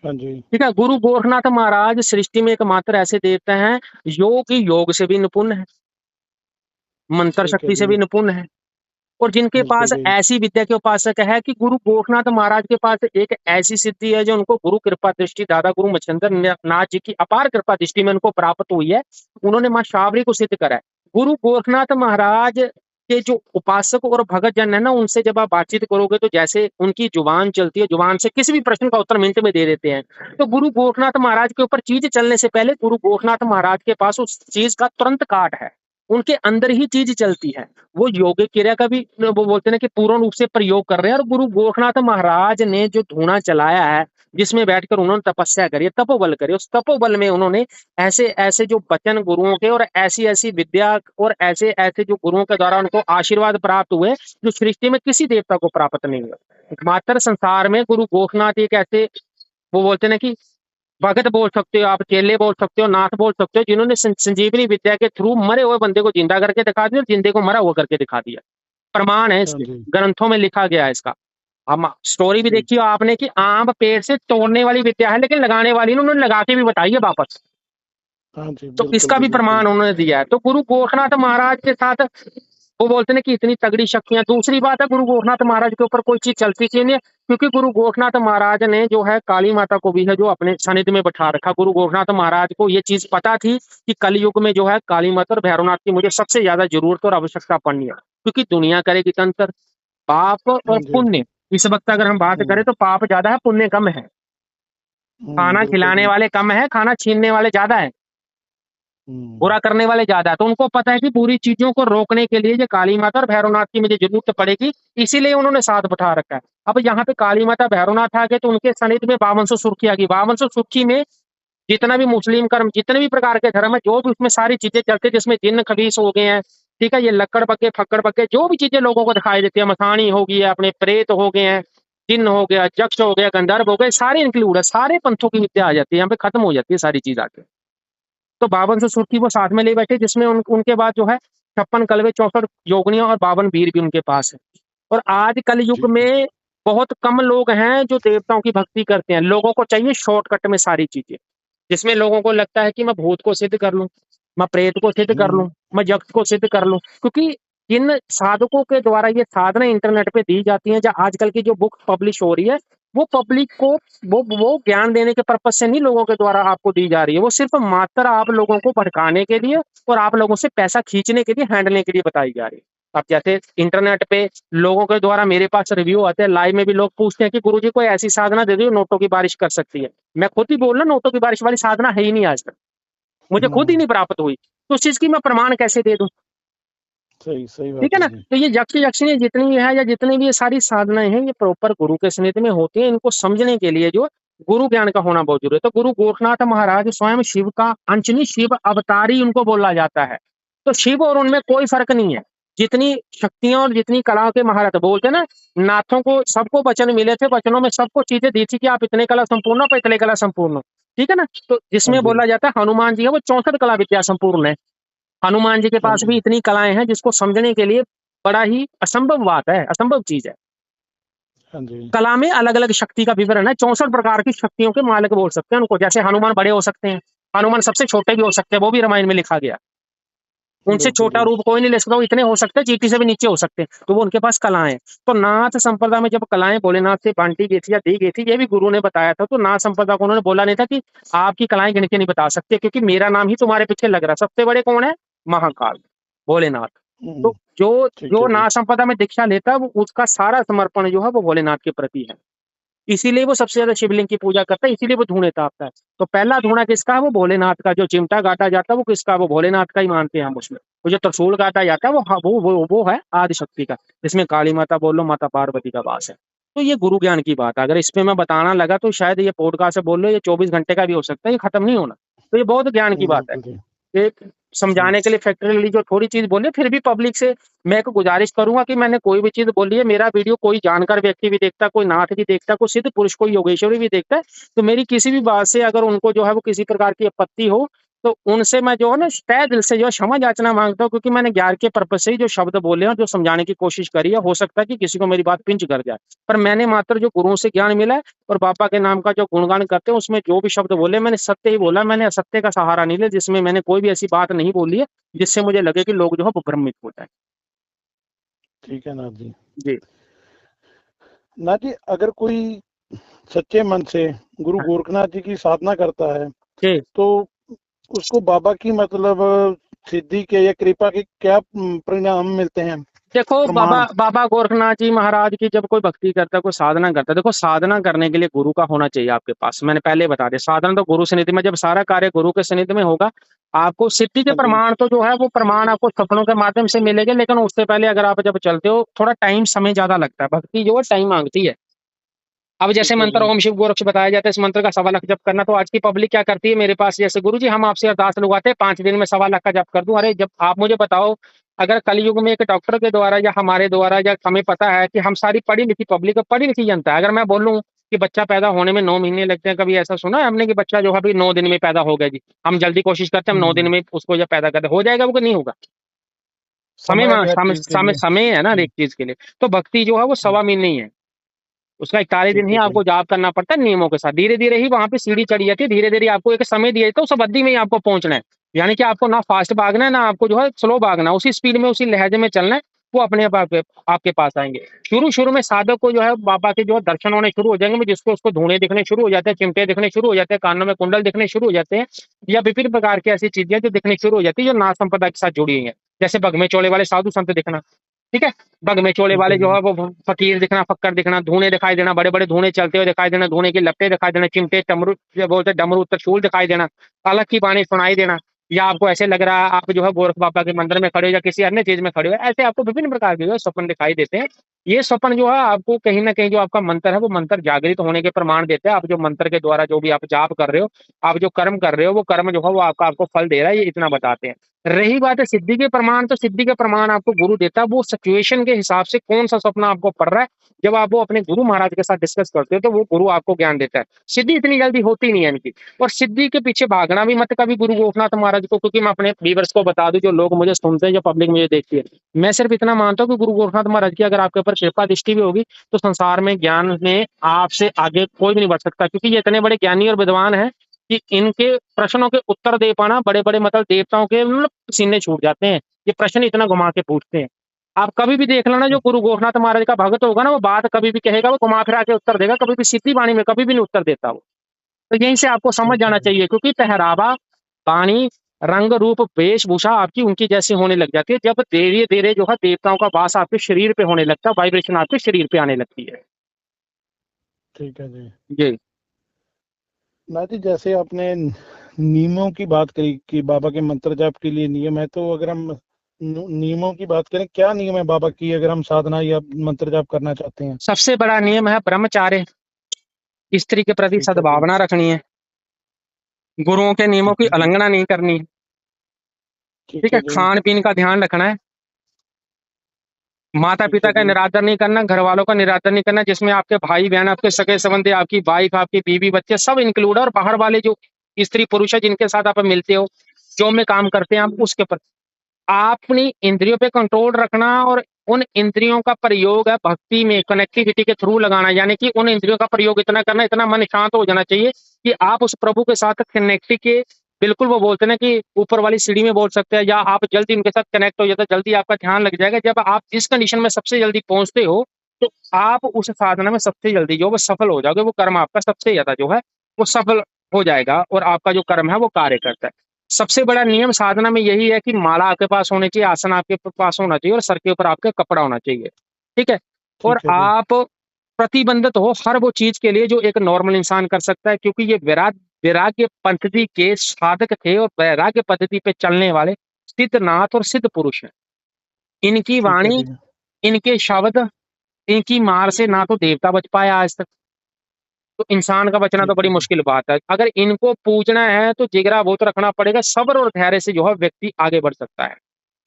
हाँ जी। ठीक है। गुरु गोरखनाथ महाराज सृष्टि में एकमात्र ऐसे देवता हैं जो कि योग से भी निपुण है, मंत्र ठीक है शक्ति से जी। भी निपुण है, और जिनके बिल्कुल पास जी। ऐसी विद्या के उपासक है कि गुरु गोरखनाथ महाराज के पास एक ऐसी सिद्धि है जो उनको गुरु कृपा दृष्टि, दादा गुरु मच्छिंद्र नाथ जी की अपार कृपा दृष्टि में उनको प्राप्त हुई है। उन्होंने मां शाबरी को सिद्ध करा है। गुरु गोरखनाथ महाराज के जो उपासक और भगत जन है ना, उनसे जब आप बातचीत करोगे तो जैसे उनकी जुबान चलती है, जुबान से किसी भी प्रश्न का उत्तर मिनट में दे देते हैं। तो गुरु गोरखनाथ महाराज के ऊपर चीज चलने से पहले गुरु गोरखनाथ महाराज के पास उस चीज का तुरंत काट है, उनके अंदर ही चीज चलती है। वो योग क्रिया का भी वो बोलते हैं ना कि पूर्ण रूप से प्रयोग कर रहे हैं। और गुरु गोरखनाथ महाराज ने जो धूना चलाया है, जिसमें बैठकर उन्होंने तपस्या करी है, तपोबल करी, उस तपोबल में उन्होंने ऐसे ऐसे जो वचन गुरुओं के और ऐसी ऐसी विद्या और ऐसे ऐसे जो गुरुओं के द्वारा उनको आशीर्वाद प्राप्त हुए, जो सृष्टि में किसी देवता को प्राप्त नहीं हुआ। मात्र संसार में गुरु गोरखनाथ एक ऐसे वो बोलते हैं ना कि भगत बोल सकते हो, आप चेले बोल सकते हो, नाथ बोल सकते हो, जिन्होंने संजीवनी विद्या के थ्रू मरे हुए बंदे को जिंदा करके दिखा दिया और जिंदे को मरा हुआ करके दिखा दिया। प्रमाण है हाँ इसके, जी। ग्रंथों में लिखा गया है इसका। हम स्टोरी भी ठीक। देखी हो आपने कि आम पेड़ से तोड़ने वाली विद्या है, लेकिन लगाने वाली ने उन्होंने लगा के भी बताई है वापस। हाँ जी, तो बिल्कुल इसका जी, भी बिल्कुल। प्रमाण उन्होंने दिया है। तो गुरु गोरखनाथ महाराज के साथ वो बोलते हैं कि इतनी तगड़ी शक्तियां। दूसरी बात है, गुरु गोरखनाथ महाराज के ऊपर कोई चीज चलती क्यों नहीं है? क्योंकि गुरु गोरखनाथ महाराज ने जो है काली माता को भी है जो अपने सानिध्य में बैठा रखा। गुरु गोरखनाथ महाराज को ये चीज पता थी कि कलयुग में जो है काली माता और भैरवनाथ की मुझे सबसे ज्यादा जरूरत और आवश्यकता पड़नी है। क्योंकि दुनिया करेगी तंत्र, पाप और हाँ जी। पुण्य। इस वक्त अगर हम बात हम्म। करें तो पाप ज्यादा है, पुण्य कम है। खाना बिल्कुल खिलाने जी। वाले कम है, खाना छीनने वाले ज्यादा है, हम्म। बुरा करने वाले ज्यादा है। तो उनको पता है कि पूरी चीजों को रोकने के लिए ये काली माता और भैरवनाथ की मुझे जरूरत पड़ेगी, इसीलिए उन्होंने साथ बैठा रखा है। अब यहाँ पे काली माता भैरवनाथ आ गए तो उनके सानिध्य में 5200 सुर्खी आ गई। 5200 सुर्खी में जितना भी मुस्लिम कर्म, जितने भी प्रकार के धर्म है, जो भी उसमें सारी चीजें चलती है, जिसमें जिन्न खबीस हो गए हैं, ठीक है, ये लक्कड़ बग्गे फक्कड़ बग्गे जो भी चीजें लोगों को दिखाई देती है, मसानी हो गई है, अपने प्रेत हो गए हैं, जिन्न हो गया, यक्ष हो गया, गंधर्व हो गए, सारे इंक्लूड है। सारे पंथों की विद्या आ जाती है यहाँ पे, खत्म हो जाती है सारी चीज आके। तो 5200 सुर्खी वो साथ में ले बैठे, जिसमें उनके बाद जो है 56 कलवे, 64 योगनियां और 52 वीर भी उनके पास है। और आज कल युग ठीक है। में बहुत कम लोग हैं जो देवताओं की भक्ति करते हैं। लोगों को चाहिए शॉर्टकट में सारी चीजें, जिसमें लोगों को लगता है कि मैं भूत को सिद्ध कर लूं, मैं प्रेत को सिद्ध कर हम्म। लूं, मैं यक्ष को सिद्ध कर लूं। क्योंकि जिन साधकों के द्वारा ये साधना इंटरनेट पे दी जाती है, या आजकल की जो बुक पब्लिश हो रही है, वो पब्लिक को वो ज्ञान देने के पर्पज से नहीं लोगों के द्वारा आपको दी जा रही है। वो सिर्फ मात्र आप लोगों को भड़काने के लिए और आप लोगों से पैसा खींचने के लिए, हैंडलने के लिए बताई जा रही है। अब जैसे इंटरनेट पे लोगों के द्वारा मेरे पास रिव्यू आते हैं, लाइव में भी लोग पूछते हैं कि गुरुजी कोई ऐसी साधना दे दो नोटों की बारिश कर सकती है। मैं खुद ही बोल रहा, नोटों की बारिश वाली साधना है ही नहीं आज तक, मुझे खुद ही हम्म, नहीं प्राप्त हुई, तो उस चीज की मैं प्रमाण कैसे दे दूं? सही सही ठीक बात है है ना? जी। तो ये यक्ष यक्षिणी जितनी भी है या जितनी भी ये सारी साधनाएं हैं, ये प्रॉपर गुरु के सानिध्य में होती है। इनको समझने के लिए जो गुरु ज्ञान का होना बहुत जरूरी है। तो गुरु गोरखनाथ महाराज स्वयं शिव का अंश नहीं, शिव अवतारी उनको बोला जाता है। तो शिव और उनमें कोई फर्क नहीं है। जितनी शक्तियां और जितनी कलाओं के महारथ बोलते हैं ना, नाथों को सबको वचन मिले थे, वचनों में सबको चीजें दी थी कि आप इतने कला संपूर्ण हो, आप इतने कला संपूर्ण हो। ठीक है ना? तो हाँ जिसमें जी। बोला जाता है हनुमान जी है वो 64 कला विद्या संपूर्ण है। हनुमान जी के हाँ पास भी जी। इतनी कलाएं हैं जिसको समझने के लिए बड़ा ही असंभव बात है, असंभव चीज है। हाँ जी। कला में अलग अलग शक्ति का विवरण है, 64 प्रकार की शक्तियों के मालिक बोल सकते हैं उनको। जैसे हनुमान बड़े हो सकते हैं, हनुमान सबसे छोटे भी हो सकते हैं, वो भी रामायण में लिखा गया। उनसे बिल्कुल छोटा जी। रूप कोई नहीं ले सकता, वो इतने हो सकते हैं, चींटी से भी नीचे हो सकते हैं, तो वो उनके पास कलाएं हैं। तो नाथ संप्रदाय में जब कलाएं भोलेनाथ से बांटी गई थी या दी गई थी, ये भी गुरु ने बताया था। तो नाथ संप्रदाय को उन्होंने बोला नहीं था कि आपकी कलाएं गिन के नहीं बता सकते, क्योंकि मेरा नाम ही तुम्हारे पीछे लग रहा है। सबसे बड़े कौन है? महाकाल, भोलेनाथ। तो जो ठीक जो है जी। नाथ संपदा में दीक्षा लेता है, वो उसका सारा समर्पण जो है वो भोलेनाथ के प्रति है। इसीलिए वो सबसे ज्यादा शिवलिंग की पूजा करता है, इसीलिए वो धूणे तापता है। तो पहला धूणा किसका है? वो भोलेनाथ का। जो चिमटा गाटा जाता है वो किसका? वो भोलेनाथ का ही मानते हैं हम उसमें। वो जो त्रिशूल गाटा जाता है वो, हाँ, वो है आदि शक्ति का, जिसमें काली माता बोल लो, माता पार्वती का वास है। तो ये गुरु ज्ञान की बात है। अगर इसमें मैं बताना लगा तो शायद ये पॉडकास्ट से बोल लो, ये 24 घंटे का भी हो सकता है, ये खत्म नहीं होना। तो ये बहुत ज्ञान की बात है। बिल्कुल जी। एक जी। समझाने के लिए फैक्टरली जो थोड़ी चीज बोली, फिर भी पब्लिक से मैं एक गुजारिश करूंगा कि मैंने कोई भी चीज बोली है, मेरा वीडियो कोई जानकार व्यक्ति भी देखता है, कोई नाथ भी देखता है, कोई सिद्ध पुरुष, कोई योगेश्वरी भी देखता है, तो मेरी किसी भी बात से अगर उनको जो है वो किसी प्रकार की आपत्ति हो, तो उनसे मैं जो है ना तहे दिल से जो है क्षमा याचना मांगता हूँ, क्योंकि मैंने ज्ञान के पर्पज से ही जो शब्द बोले हैं, जो समझाने की कोशिश करी है। हो सकता है कि किसी को मेरी बात पिंच कर जाए, पर मैंने मात्र जो गुरुओं से ज्ञान मिला है और बाबा के नाम का जो गुणगान करते हैं, उसमें जो भी शब्द बोले मैंने सत्य ही बोला। मैंने असत्य का सहारा नहीं लिया, जिसमें मैंने कोई भी ऐसी बात नहीं बोली है जिससे मुझे लगे कि लोग जो है वो भ्रमित हो जाए। ठीक है नाथ जी। जी। नाथ जी, अगर कोई सच्चे मन से गुरु हाँ, गोरखनाथ जी की साधना करता है, जी। तो उसको बाबा की मतलब सिद्धि के या कृपा के क्या परिणाम मिलते हैं, देखो बाबा प्रमाण? बाबा गोरखनाथ जी महाराज की जब कोई भक्ति करता है, कोई साधना करता है, देखो साधना करने के लिए गुरु का होना चाहिए आपके पास। मैंने पहले बता दिया, साधना तो गुरु सन्निधि में, जब सारा कार्य गुरु के सन्निधि में होगा, आपको सिद्धि के हाँ जी। प्रमाण तो जो है वो प्रमाण आपको सपनों के माध्यम से मिलेंगे। लेकिन उससे पहले अगर आप जब चलते हो, थोड़ा टाइम समय ज्यादा लगता है, भक्ति जो है टाइम मांगती है। अब जैसे ठीक है मंत्र जी। ओम शिव गोरक्ष बताया जाता है, इस मंत्र का 1.25 लाख जप करना, तो आज की पब्लिक क्या करती है मेरे पास, जैसे गुरु जी हम आपसे अरदास लगवाते हैं 5 दिन में 1.25 लाख का जप कर दूं। अरे जब आप मुझे बताओ, अगर कलयुग में एक डॉक्टर के द्वारा या हमारे द्वारा, या हमें पता है कि हम सारी पढ़ी लिखी पब्लिक, पढ़ी लिखी जनता है, अगर मैं बोलूं कि बच्चा पैदा होने में 9 महीने लगते हैं, कभी ऐसा सुना है हमने कि बच्चा जो है अभी 9 दिन में पैदा हो गया जी? हम जल्दी कोशिश करते हैं, हम 9 दिन हम्म, में उसको जब पैदा करते, हो जाएगा वो कि नहीं होगा? समय है हर समय चीज के समय लिए। समय है ना हर जी। एक चीज के लिए। तो भक्ति जो है वो 1.25 महीने ही है, उसका 41 दिन ठीक ही है जी। आपको जाप करना पड़ता है नियमों के साथ। धीरे धीरे ही वहां पे सीढ़ी चढ़ी जाती है, धीरे धीरे आपको एक समय दिया जाता है, उस अवधि में ही आपको पहुंचना है। यानी कि आपको ना फास्ट भागना है, ना आपको जो है स्लो भागना है, उसी स्पीड में उसी लहजे में चलना है। वो अपने आप आपके पास आएंगे। शुरू शुरू में साधक को जो है बाबा के जो है दर्शन होने शुरू हो जाएंगे, जिसको उसको धुएं दिखने शुरू हो जाते हैं, चिमटे दिखने शुरू हो जाते हैं, कानों में कुंडल दिखने शुरू हो जाते हैं, या विभिन्न प्रकार की ऐसी चीजें जो दिखनी शुरू हो जाती है जो नाथ संप्रदाय के साथ जुड़ी हुई है। जैसे बगमे चोले वाले साधु संत दिखना, ठीक है, बग में चोले ठीक है वाले जो जी। है वो फकीर दिखना, फक्कर दिखना, धूने दिखाई देना, बड़े बड़े धूने चलते हुए दिखाई देना, धूने की लपटें दिखाई देना, चिमटे डमरू जो बोलते डमरू त्रिशूल दिखाई देना, अलग की बाणी सुनाई देना, या आपको ऐसे लग रहा है आप जो है गोरख बाबा के मंदिर में खड़े हो या किसी अन्य चीज में खड़े हो, ऐसे आपको विभिन्न प्रकार के जो है स्वप्न दिखाई देते हैं। ये स्वप्न जो है आपको कहीं ना कहीं जो आपका मंत्र है वो मंत्र जागृत होने के प्रमाण देते हैं। आप जो मंत्र के द्वारा जो भी आप जाप कर रहे हो, आप जो कर्म कर रहे हो, वो कर्म जो है वो आपका आपको फल दे रहा है, ये इतना बताते हैं। रही बात है सिद्धि के प्रमाण, तो सिद्धि के प्रमाण आपको गुरु देता है, वो सिचुएशन के हिसाब से कौन सा सपना आपको पड़ रहा है, जब आप वो अपने गुरु महाराज के साथ डिस्कस करते हो तो वो गुरु आपको ज्ञान देता है। सिद्धि इतनी जल्दी होती नहीं है इनकी। और सिद्धि के पीछे भागना भी मत कभी गुरु गोरखनाथ महाराज को, क्योंकि मैं अपने व्यूअर्स को बता दूं, जो लोग मुझे सुनते हैं, जो पब्लिक मुझे देखती है, मैं सिर्फ इतना मानता हूँ कि गुरु गोरखनाथ महाराज की अगर आपके ऊपर कृपा दृष्टि भी होगी, तो संसार में ज्ञान में आपसे आगे कोई भी नहीं बढ़ सकता, क्योंकि ये इतने बड़े ज्ञानी और विद्वान हैं कि इनके प्रश्नों के उत्तर दे पाना बड़े बड़े मतलब देवताओं के मतलब सीने छूट जाते हैं। ये प्रश्न इतना घुमा के पूछते हैं। आप कभी भी देख लेना, जो गुरु गोरखनाथ महाराज का भक्त होगा ना, वो बात कभी भी कहेगा, वो घुमा फिरा के उत्तर देगा, कभी भी सीधी वाणी में कभी भी नहीं उत्तर देता वो। तो यहीं से आपको समझ ठीक है जाना जी। चाहिए, क्योंकि पहरावा, वाणी, रंग रूप वेशभूषा आपकी उनकी जैसी होने लग जाती है। जब धीरे धीरे जो है देवताओं का वास आपके शरीर पे होने लगता है, वाइब्रेशन आपके शरीर पे आने लगती है। ठीक है जी। जी। नाथ जी, जैसे आपने नियमों की बात करी कि बाबा के मंत्र जाप के लिए नियम है, तो अगर हम नियमों की बात करें, क्या नियम है बाबा की अगर हम साधना या मंत्र जाप करना चाहते हैं? सबसे बड़ा नियम है ब्रह्मचार्य, स्त्री के प्रति ठीक है जी। सद्भावना रखनी है, गुरुओं के नियमों ठीक की है जी। उल्लंघना नहीं करनी है। ठीक ठीक है, है जी। खान पीन का ध्यान रखना है, माता ठीक पिता है का जी। निरादर नहीं करना, घर वालों का निरादर नहीं करना, जिसमें आपके भाई बहन, आपके सगे संबंधी, आपकी वाइफ, आपकी बीवी बच्चे सब इंक्लूड है, और बाहर वाले जो स्त्री पुरुष है जिनके साथ आप मिलते हो, जो में काम करते हैं आप, उसके ऊपर अपनी इंद्रियों पे कंट्रोल रखना, और उन इंद्रियों का प्रयोग है भक्ति में कनेक्टिविटी के थ्रू लगाना, यानी कि उन इंद्रियों का प्रयोग इतना करना, इतना मन शांत हो जाना चाहिए कि आप उस प्रभु के साथ कनेक्ट के, बिल्कुल वो बोलते हैं ना कि ऊपर वाली सीढ़ी में बोल सकते हैं, या आप जल्दी उनके साथ कनेक्ट हो जाते हो, जल्दी आपका ध्यान लग जाएगा। जब आप इस कंडीशन में सबसे जल्दी पहुंचते हो, तो आप उस साधना में सबसे जल्दी जो वो सफल हो जाओगे, वो कर्म आपका सबसे ज्यादा जो है वो सफल हो जाएगा, और आपका जो कर्म है वो कार्य करता है। सबसे बड़ा नियम साधना में यही है कि माला आपके पास होनी चाहिए, आसन आपके पास होना चाहिए, और सर के ऊपर आपके कपड़ा होना चाहिए। ठीक है, और ठीक है जी। आप प्रतिबंधित हो हर वो चीज के लिए जो एक नॉर्मल इंसान कर सकता है, क्योंकि ये वैराग्य पद्धति के साधक थे, और वैराग्य पद्धति पे चलने वाले सिद्धनाथ और सिद्ध पुरुष हैं। इनकी ठीक है वाणी, जी। इनके शब्द, इनकी मार से ना तो देवता बच पाया आज तक, तो इंसान का बचना तो ठीक बड़ी है जी। मुश्किल बात है। अगर इनको पूजना है तो जिगरा वो तो रखना पड़ेगा, सब्र और धैर्य से जो है व्यक्ति आगे बढ़ सकता है।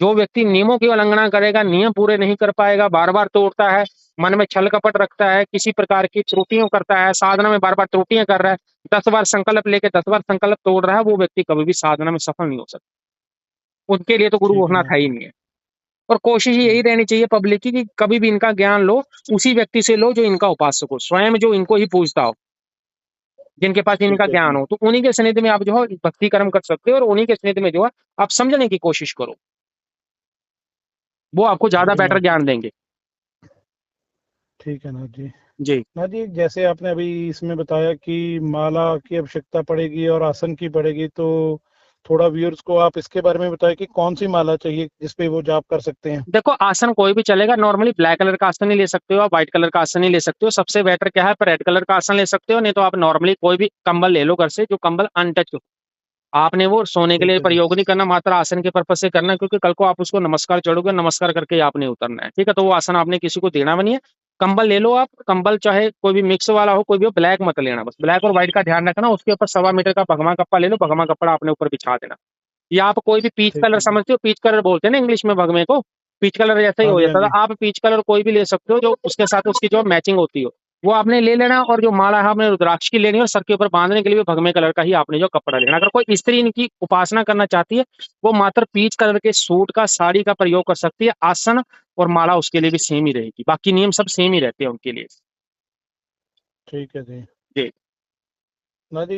जो व्यक्ति नियमों की उल्लंघना करेगा, नियम पूरे नहीं कर पाएगा, बार बार तोड़ता है, मन में छल कपट रखता है, किसी प्रकार की त्रुटियों करता है, साधना में बार बार त्रुटियां कर रहा है, 10 बार संकल्प लेके 10 बार संकल्प तोड़ रहा है, वो व्यक्ति कभी भी साधना में सफल नहीं हो सकता। उनके लिए तो गुरु ठीक है होना नाथ था ही जी। नहीं है। और कोशिश यही ठीक। रहनी चाहिए पब्लिक की कि कभी भी इनका ज्ञान लो, उसी व्यक्ति से लो जो इनका उपासक हो, स्वयं जो इनको ही पूजता हो, जिनके पास इनका ठीक है ज्ञान जी। हो, तो उन्हीं के सानिध्य में आप जो है भक्ति कर्म कर सकते हो, और उन्हीं के सानिध्य में जो है आप समझने की कोशिश करो, वो आपको ठीक ज्यादा है नाथ बेटर जी। ज्ञान देंगे। ठीक है नाथ जी। जी। नाथ जी, जैसे आपने अभी इसमें बताया कि माला की आवश्यकता पड़ेगी और आसन की पड़ेगी, तो थोड़ा व्यूअर्स को आप इसके बारे में बताएं कि कौन सी माला चाहिए जिसपे वो जाप कर सकते हैं? देखो, आसन कोई भी चलेगा, नॉर्मली ब्लैक कलर का आसन ही ले सकते हो, आप व्हाइट कलर का आसन ही ले सकते हो, सबसे बेटर क्या है, रेड कलर का आसन ले सकते हो, नहीं तो आप नॉर्मली कोई भी कंबल ले लो घर से, जो कंबल अनटच हो। आपने वो सोने के लिए ठीक है जी। प्रयोग नहीं करना, मात्र आसन के पर्पज से करना है, क्योंकि कल को आप उसको नमस्कार चढ़ोगे, नमस्कार करके ही आपने उतरना है। ठीक है, तो वो आसन आपने किसी को देना भी नहीं है। कंबल ले लो आप, कंबल चाहे कोई भी मिक्स वाला हो, कोई भी हो, ब्लैक मत लेना, बस ब्लैक और व्हाइट का ध्यान रखना। उसके ऊपर 1.25 मीटर का भगवा कपड़ा ले लो, भगवा कपड़ा अपने ऊपर बिछा देना, या आप कोई भी पीच ठीक कलर है जी। समझते हो, पीच कलर बोलते हैं ना इंग्लिश में भगवे को, पीच कलर जैसा ही हाँ हो जी, हाँ जाता जी। था, आप पीच कलर कोई भी ले सकते हो जो उसके साथ उसकी जो मैचिंग होती हो, वो आपने ले लेना। और जो माला है आपने रुद्राक्ष की लेनी है, और सर के ऊपर बांधने के लिए भी भगवे कलर का ही आपने जो कपड़ा लेना। अगर कोई स्त्री इनकी उपासना करना चाहती है, वो मात्र पीच कलर के सूट का, साड़ी का प्रयोग कर सकती है। आसन और माला उसके लिए भी सेम ही रहेगी, बाकी नियम सब सेम ही रहते हैं उनके लिए। ठीक है जी। जी। ना जी,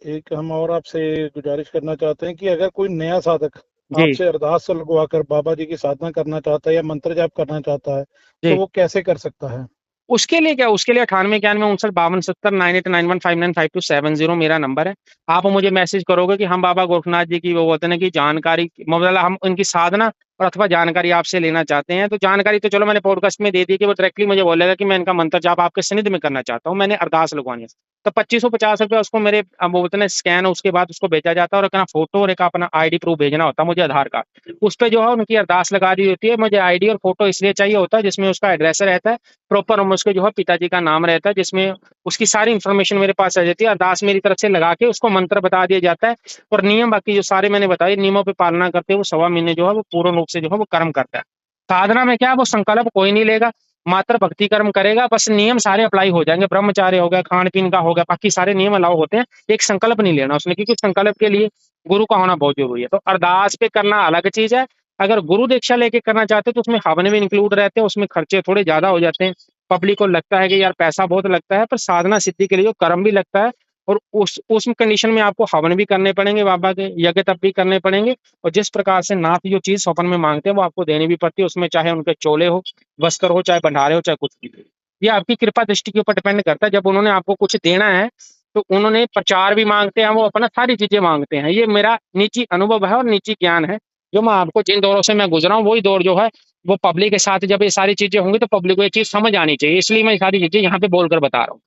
एक हम और आपसे गुजारिश करना चाहते हैं कि अगर कोई नया साधक जी। आपसे अरदास लगवाकर बाबा जी की साधना करना चाहता है या मंत्र जाप करना चाहता है, तो जी। वो कैसे कर सकता है? उसके लिए क्या, उसके लिए 98 91 59 70 98 92 527 0 मेरा नंबर है। आप मुझे मैसेज करोगे कि हम बाबा गोरखनाथ जी की, वो बोलते हैं ना कि जानकारी, मतलब हम उनकी साधना और अथवा जानकारी आपसे लेना चाहते हैं, तो जानकारी तो चलो मैंने पॉडकास्ट में दे दी कि वो डायरेक्टली मुझे बोलेगा कि मैं इनका मंत्र जाप आपके सानिध्य में करना चाहता हूँ, मैंने अरदास लगवानी है, तो 2550 रुपया उसको मेरे, वो बोलते हैं स्कैन, उसके बाद उसको भेजा जाता है, और अपना फोटो और एक अपना आईडी प्रूफ भेजना होता है मुझे, आधार कार्ड, उस पर जो है उनकी अरदास लगा दी होती है। मुझे आईडी और फोटो इसलिए चाहिए होता है जिसमें उसका एड्रेस रहता है प्रॉपर, और उसके जो है पिताजी का नाम रहता है, जिसमें उसकी सारी इन्फॉर्मेशन मेरे पास आ जाती है। अरदास मेरी तरफ से लगा के उसको मंत्र बता दिया जाता है, और नियम बाकी जो सारे मैंने बताए नियमों पे पालना करते हुए वो 1.25 महीने जो है वो पूर्ण रूप से जो है वो कर्म करता है। साधना में क्या है, वो संकल्प कोई नहीं लेगा, मात्र भक्ति कर्म करेगा, बस नियम सारे अप्लाई हो जाएंगे, ब्रह्मचार्य हो गया, खान पीन का हो गया, बाकी सारे नियम अलाउ होते हैं। एक संकल्प नहीं लेना उसने, क्योंकि संकल्प के लिए गुरु का होना बहुत जरूरी है। तो अरदास पे करना अलग चीज है, अगर गुरु दीक्षा लेके करना चाहते हैं तो उसमें हवन भी इंक्लूड रहते हैं, उसमें खर्चे थोड़े ज्यादा हो जाते हैं, पब्लिक को लगता है कि यार पैसा बहुत लगता है, पर साधना सिद्धि के लिए जो कर्म भी लगता है, और उस कंडीशन में आपको हवन भी करने पड़ेंगे, बाबा के यज्ञ तप भी करने पड़ेंगे, और जिस प्रकार से नाथ जो चीज स्वप्न में मांगते हैं वो आपको देनी भी पड़ती है, उसमें चाहे उनके चोले हो, वस्त्र हो, चाहे भंडारे हो, चाहे कुछ भी हो। ये आपकी कृपा दृष्टि के ऊपर डिपेंड करता है। जब उन्होंने आपको कुछ देना है, तो उन्होंने प्रचार भी मांगते हैं, वो अपना सारी चीजें मांगते हैं। ये मेरा निजी अनुभव है और निजी ज्ञान है, जो मैं आपको जिन दौरों से मैं गुजरा हूँ वही दौर जो है वो पब्लिक के साथ जब ये सारी चीजें होंगी तो पब्लिक को ये चीज समझ आनी चाहिए, इसलिए मैं ये सारी चीजें यहाँ पे बोलकर बता रहा हूँ।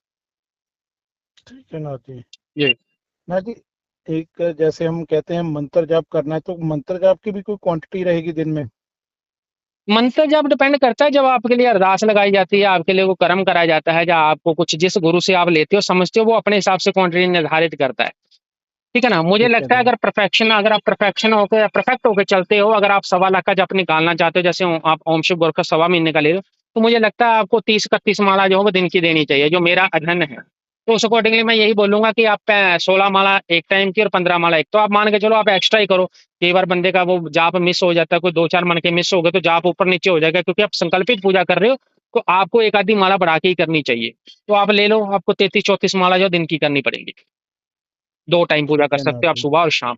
ठीक है नाथ जी। जी। नाथ जी, एक जैसे हम कहते हैं मंत्र जाप करना है, तो मंत्र जाप की भी कोई क्वांटिटी रहेगी दिन में? मंत्र जब डिपेंड करता है, जब आपके लिए अरदास लगाई जाती है, आपके लिए वो कर्म कराया जाता है, या आपको कुछ जिस गुरु से आप लेते हो समझते हो, वो अपने हिसाब से क्वांटिटी निर्धारित करता है। ठीक है ना? मुझे ठीक है लगता है जी। अगर आप परफेक्शन होकर परफेक्ट होकर चलते हो, अगर आप 1.25 लाख का जप निकालना चाहते हो, जैसे आप ओम शिव गोरख का 1.25 महीने का ले लो, तो मुझे लगता है आपको 30-31 माला जो है वो दिन की देनी चाहिए, जो मेरा अध्ययन है। तो उस अकॉर्डिंगली मैं यही बोलूंगा कि आप 16 माला एक टाइम की और 15 माला एक, तो आप मान के चलो आप एक्स्ट्रा ही करो। कई बार बंदे का वो जाप मिस हो जाता है, कोई 2-4 मन के मिस हो गए तो जाप ऊपर नीचे हो जाएगा, क्योंकि आप संकल्पित पूजा कर रहे हो, तो आपको एक आधी माला बढ़ा के ही करनी चाहिए। तो आप ले लो, आपको 33-34 माला जो दिन की करनी पड़ेगी। 2 टाइम पूजा ठीक कर है सकते नाथ हो आप, जी। सुबह और शाम।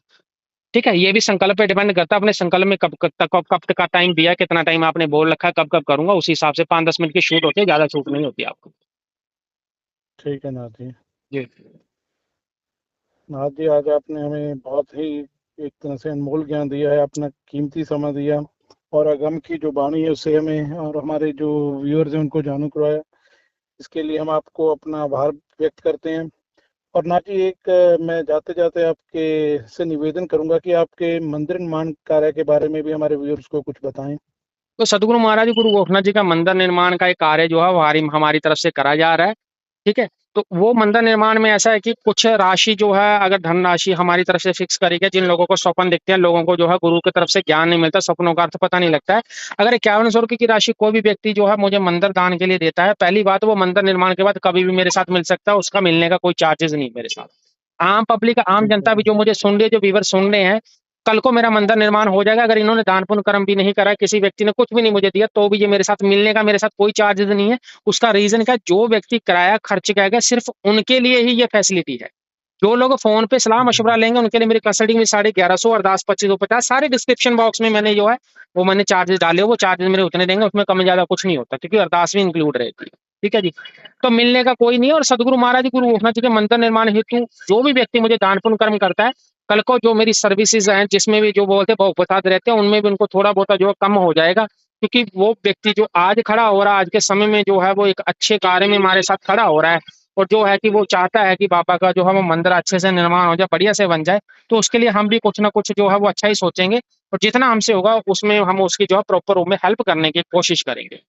ठीक है? ये भी संकल्प पे डिपेंड करता है, अपने संकल्प में कब तक का टाइम दिया है, कितना टाइम आपने बोल रखा है, कब-कब करूँगा, उसी हिसाब से 5-10 मिनट की शूट होती है, ज़्यादा शूट नहीं होती आपको। ठीक है नाथ जी। जी। नाथ जी, आज आपने हमें बहुत ही एक तरह से अनमोल ज्ञान दिया है, अपना कीमती समय दिया, और अगम की जो वाणी है उससे हमें और हमारे जो व्यूअर्स हैं उनको जानू करवाया। इसके लिए हम आपको अपना आभार व्यक्त करते हैं। और नाथ जी, एक मैं जाते जाते आपके से निवेदन करूंगा कि आपके मंदिर निर्माण कार्य के बारे में भी हमारे व्यूअर्स को कुछ बताएं। तो सद्गुरु महाराज गुरु गोरखनाथ जी का मंदिर निर्माण का एक कार्य जो है वो हमारी तरफ से करा जा रहा है। ठीक है? तो वो मंदिर निर्माण में ऐसा है कि कुछ राशि जो है, अगर धनराशि हमारी तरफ से फिक्स करी गई, जिन लोगों को स्वप्न दिखते हैं, लोगों को जो है गुरु की तरफ से ज्ञान नहीं मिलता, सपनों का अर्थ पता नहीं लगता है। अगर 5100 रुपए की राशि कोई भी व्यक्ति जो है मुझे मंदिर दान के लिए देता है, पहली बात वो मंदिर निर्माण के बाद कभी भी मेरे साथ मिल सकता है, उसका मिलने का कोई चार्जेस नहीं मेरे साथ। आम पब्लिक, आम ठीक है जनता भी जी। जो मुझे सुन रही है, जो व्यूअर सुन रहे हैं, कल को मेरा मंदिर निर्माण हो जाएगा, अगर इन्होंने दान पुण्य कर्म भी नहीं करा, किसी व्यक्ति ने कुछ भी नहीं मुझे दिया, तो भी ये मेरे साथ मिलने का मेरे साथ कोई चार्जेस नहीं है। उसका रीजन क्या है? जो व्यक्ति किराया खर्च करेगा सिर्फ उनके लिए ही ये फैसिलिटी है। जो लोग फोन पे सलाह ठीक है मशवरा जी। लेंगे उनके लिए मेरी कंसल्टिंग में 1150 अरदास 2550 सारे डिस्क्रिप्शन बॉक्स में मैंने जो है वो मैंने चार्जेस डाले, वो चार्जेस मेरे उतने देंगे, उसमें कम ज्यादा कुछ नहीं होता, क्योंकि अरदास भी इंक्लूड रहती है। ठीक है जी? तो मिलने का कोई नहीं है। और सदगुरु महाराज जी गुरु गोरखनाथ जी के मंदिर निर्माण हेतु जो भी व्यक्ति मुझे दान पुण्य कर्म करता है, कल को जो मेरी सर्विसेज हैं जिसमें भी जो बोलते हैं बहुत रहते हैं, उनमें भी उनको थोड़ा बहुत जो है कम हो जाएगा, क्योंकि वो व्यक्ति जो आज खड़ा हो रहा है, आज के समय में जो है वो एक अच्छे कार्य में हमारे साथ खड़ा हो रहा है, और जो है कि वो चाहता है कि बाबा का जो है वो मंदिर अच्छे से निर्माण हो जाए, बढ़िया से बन जाए। तो उसके लिए हम भी कुछ ना कुछ जो है वो अच्छा ही सोचेंगे, और जितना हमसे होगा उसमें हम उसकी जो है प्रॉपर वे में हेल्प करने की कोशिश करेंगे।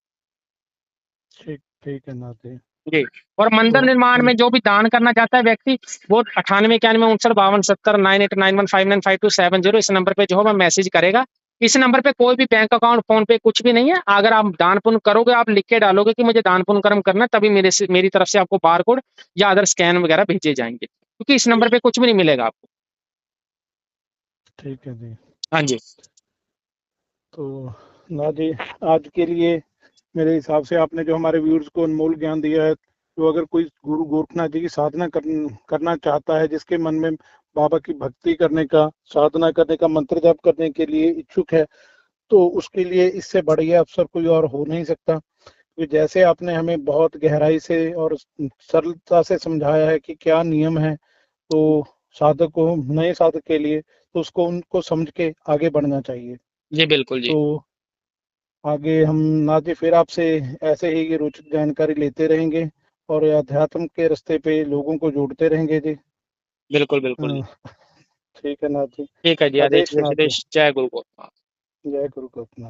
ठीक ठीक है नाथ जी। जी। और मंदिर तो निर्माण हम में जो भी दान करना चाहता है व्यक्ति, वो 98 91 59 70 91 595270 इस नंबर पे जो है वो मैसेज करेगा। इस नंबर पे कोई भी बैंक अकाउंट, फोन पे कुछ भी नहीं है। अगर आप दान पुण्य करोगे, आप लिख के डालोगे कि मुझे दान पुण्य कर्म करना है, तभी मेरी तरफ से आपको बार कोड या अदर स्कैन वगैरह भेजे जाएंगे, क्योंकि इस नंबर पे कुछ भी नहीं मिलेगा आपको। ठीक है जी। हाँ जी। तो नाथ जी, आज के लिए मेरे हिसाब से आपने जो हमारे व्यूअर्स को अनमोल ज्ञान दिया है, तो अगर कोई गुरु गोरखनाथ जी की साधना करना चाहता है, जिसके मन में बाबा की भक्ति करने का, साधना करने का, मंत्र जाप करने के लिए इच्छुक है, तो उसके लिए इससे बढ़िया अवसर कोई और हो नहीं सकता। कि जैसे आपने हमें बहुत गहराई से और सरलता से समझाया है कि क्या नियम है, तो साधक को, नए साधक के लिए, तो उसको उनको समझ के आगे बढ़ना चाहिए। जी बिल्कुल जी। तो आगे हम नाथ जी फिर आपसे ऐसे ही रोचक जानकारी लेते रहेंगे, और अध्यात्म के रास्ते पे लोगों को जोड़ते रहेंगे जी। बिल्कुल बिल्कुल जी। अ, ठीक है नाथ जी। ठीक है जी। आदेश आदेश नाथ जी। विदेश, जय गुरु गोरखनाथ। जय गुरु गोरखनाथ।